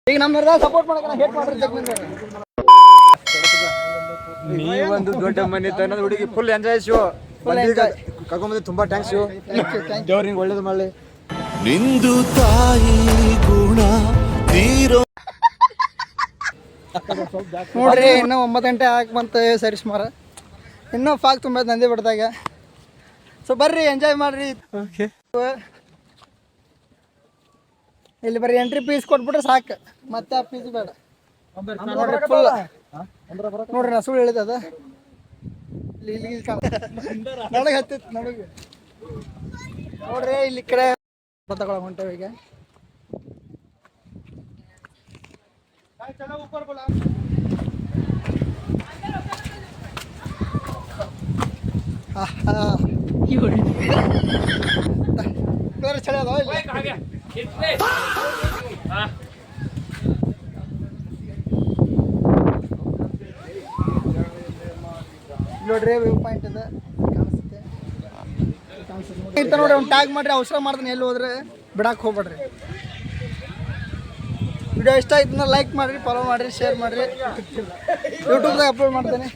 ಈಗ ನಮ್ಮ ಸಪೋರ್ಟ್ ಮಾಡಕ್ಕೆ ಹೇಟ್ ಮಾಡ್ರಿ ನೀವೊಂದು ದೊಡ್ಡ ಮನೆ ತನ್ನ ಹುಡುಗಿ ಫುಲ್ ಎಂಜಾಯ್ ಶೋ ಕರ್ಕೊಂಬಂದು ತುಂಬಾ ಥ್ಯಾಂಕ್ಸ್ ಯು ದೇವ್ರ ನಿಂಗೆ ಒಳ್ಳೇದು ಮಾಡಲಿ ನಿಂದು ತಾಯಿ ಗುಣ ತೀರೋ ನೋಡ್ರಿ ಇನ್ನೂ 9 ಗಂಟೆ ಆಗಿ ಬಂತು ಸರಿ ಸುಮಾರು ಇನ್ನೂ ಫಾಕ್ ತುಂಬ ನಂದಿ ಬಿಡ್ದಾಗ ಸೊ ಬರ್ರಿ ಎಂಜಾಯ್ ಮಾಡ್ರಿ ಇಲ್ಲಿ ಬರ್ರಿ ಎಂಟ್ರಿ ಫೀಸ್ ಕೊಟ್ಬಿಟ್ರೆ ಸಾಕು ಮತ್ತೆ ಆ ಫೀಸ್ ಬೇಡ ಫುಲ್ ನೋಡ್ರಿ ನಾ ಸುಳ್ಳು ಹೇಳಿದ ಇಲ್ಲಿ ನನಗೆ ಹತ್ತಿತ್ತು ನನಗೆ ನೋಡ್ರಿ ಇಲ್ಲಿ ಕಡೆ ತಗೊಳಕ್ ಹೊಂಟೇವೆ ಈಗ ಚಳಿ ಅದಾವ ನೋಡ್ರಿ ವ್ಯೂ ಪಾಯಿಂಟ್ ಇದೆ ಕಾಣಿಸುತ್ತೆ ನೋಡ್ರಿ ಅವ್ನು ಟ್ಯಾಗ್ ಮಾಡ್ರಿ ಅವಸರ ಮಾಡ್ತಾನೆ ಎಲ್ಲಿ ಹೋದ್ರೆ ಬಿಡಕ್ಕೆ ಹೋಗ್ಬೇಡ್ರಿ ವಿಡಿಯೋ ಇಷ್ಟ ಆಯ್ತಂದ್ರೆ ಲೈಕ್ ಮಾಡಿರಿ ಫಾಲೋ ಮಾಡಿರಿ ಶೇರ್ ಮಾಡಿರಿ ಯೂಟ್ಯೂಬ್ದಾಗ ಅಪ್ಲೋಡ್ ಮಾಡ್ತೇನೆ